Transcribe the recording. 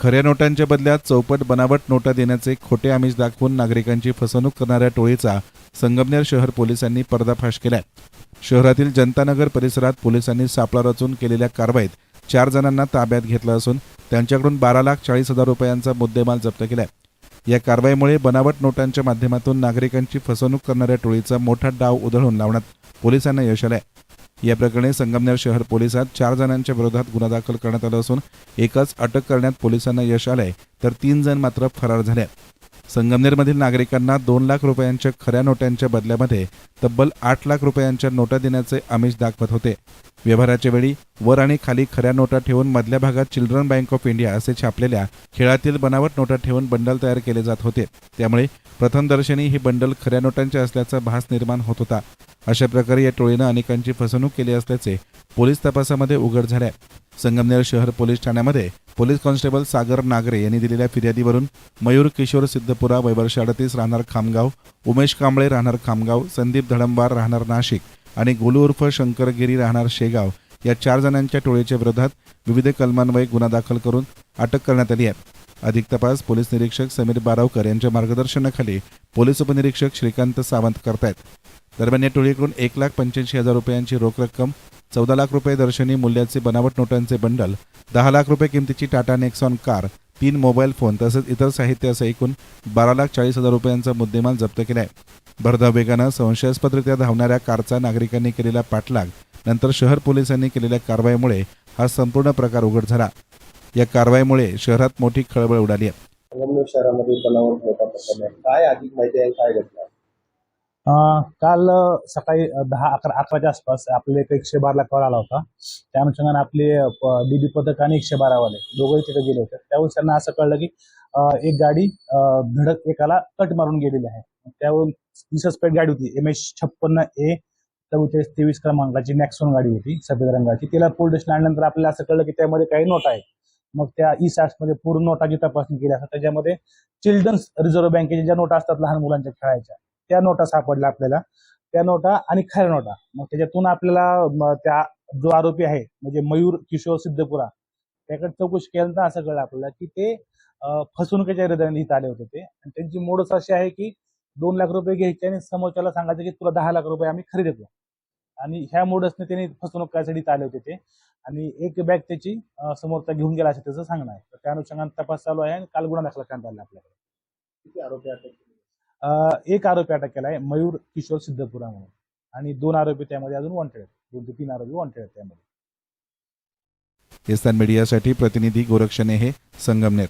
खऱ्या नोटांच्या बदल्यात चौपट बनावट नोटा देण्याचे खोटे आमिष दाखवून नागरिकांची फसवणूक करणाऱ्या टोळीचा संगमनेर शहर पोलिसांनी पर्दाफाश केलाय। शहरातील जनतानगर परिसरात पोलिसांनी सापळा रचून केलेल्या कारवाईत 4 जणांना ताब्यात घेतलं असून त्यांच्याकडून 12,40,000 रुपयांचा मुद्देमाल जप्त केलाय। या कारवाईमुळे बनावट नोटांच्या माध्यमातून नागरिकांची फसवणूक करणाऱ्या टोळीचा मोठा डाव उधळून लावण्यात पोलिसांना यश आलंय। या प्रकरणी संगमनेर शहर पोलिसात 4 जणांच्या विरोधात गुन्हा दाखल करण्यात आला असून एकाच अटक करण्यात पोलिसांना यश आलंय, तर 3 जण मात्र फरार झाले। संगमनेरमधील नागरिकांना 2 लाख रुपयांच्या खऱ्या नोटांच्या बदल्यामध्ये तब्बल 8 लाख रुपयांच्या नोटा देण्याचे आमिष दाखवत होते। व्यवहाराच्या वेळी वर आणि खाली खऱ्या नोटा ठेवून मधल्या भागात चिल्ड्रन बँक ऑफ इंडिया असे छापलेल्या खेळातील बनावट नोटा ठेवून बंडल तयार केले जात होते। त्यामुळे प्रथमदर्शनी ही बंडल खऱ्या नोटांचे असल्याचा भास निर्माण होत होता। अशा प्रकारे या टोळीनं अनेकांची फसवणूक केली असल्याचे पोलीस तपासामध्ये उघड झाले। संगमनेर शहर पोलीस ठाण्यामध्ये पोलीस कॉन्स्टेबल सागर नागरे यांनी दिलेल्या फिर्यादीवरून मयूर किशोर सिद्धपुरा वय वर्ष 38 राहणार खामगाव, उमेश कांबळे राहणार खामगाव, संदीप धडंबार राहणार नाशिक आणि गोलू उर्फ शंकरगिरी राहणार शेगाव या 4 जणांच्या टोळीच्या विरोधात विविध कलमान्वये गुन्हा दाखल करून अटक करण्यात आली आहे। अधिक तपास पोलीस निरीक्षक समीर बारावकर यांच्या मार्गदर्शनाखाली पोलीस उपनिरीक्षक श्रीकांत सावंत करतायत। दरम्यान या टोळीकडून 1,85,000 रुपयांची रोख रक्कम, 14 लाख रुपये दर्शनी मूल्याचे बनावट नोटांचे बंडल, 10 लाख रुपये किमतीची Tata Nexon car, 3 mobile phone तसेच इतर साहित्य असं एकूण 12,40,000 रुपयांचा मुद्देमाल जप्त केलाय। भरधाव वेगानं संशयास्पदरित्या धावणाऱ्या कारचा नागरिकांनी केलेला पाठलाग नंतर शहर पोलिसांनी केलेल्या कारवाईमुळे हा संपूर्ण प्रकार उघड झाला। या कारवाईमुळे शहरात मोठी खळबळ उडाली आहे। संगमनेर शहरामध्ये बनावट नोटा पकडण्यात काय अधिक माहिती आहे, काय घटना? काल सकाळी 10-11च्या आसपास आपल्याला एक 112ला कॉल आला होता। त्या अनुषंगाने आपले डीबी पथक आणि 112 वाले दोघंही तिथे गेले होते। त्यावेळेस त्यांना असं कळलं की एक गाडी धडक एकाला कट मारून गेलेली आहे। त्यावरून सस्पेक्ट गाडी होती MH56A 4423 क्रमांकाची नॅक्सॉन गाडी होती, सफेद रंगाची। तिला पोलीस स्टेशन आणल्यानंतर आपल्याला असं कळलं की त्यामध्ये काही नोटा आहेत। मग त्या ई-सॅट्स मध्ये पूर्ण नोटाची तपासणी केली असता त्याच्यामध्ये चिल्ड्रन्स रिझर्व्ह बँकेच्या ज्या नोटा असतात लहान मुलांच्या खेळायच्या त्या नोटा सापडल्या आपल्याला, त्या नोटा आणि खऱ्या नोटा। मग त्याच्यातून आपल्याला त्या जो आरोपी आहे म्हणजे मयूर किशोर सिद्धपुरा त्याकडे चौकशी केल्यानंतर असं कळलं आपल्याला की ते फसवणुकीच्या इराद्याने इथं आले होते ते। आणि त्यांची मोडच अशी आहे की 2 लाख रुपये घ्यायचे आणि समोरच्याला सांगायचं की तुला 10 लाख रुपये आम्ही खरी देतो। आणि ह्या मोडसने त्यांनी फसवणूक करायसाठी इथं आले होते ते। आणि एक बॅग त्याची समोरचा घेऊन गेला असं त्याचं सांगणं आहे। त्या अनुषंगाने तपास चालू आहे आणि काल गुन्हा दाखल करण्यात आला आपल्याकडे। किती आरोपी अटक केले? एक आरोपी अटक केला आहे मयूर किशोर सिद्धपुरा म्हणून, आणि 2 आरोपी त्यामध्ये अजून वॉन्टेड आहेत, 2 ते 3 आरोपी वॉन्टेड आहेत त्यामध्ये। एस्तान मीडियासाठी प्रतिनिधी गोरक्षणे हे संगमनेर।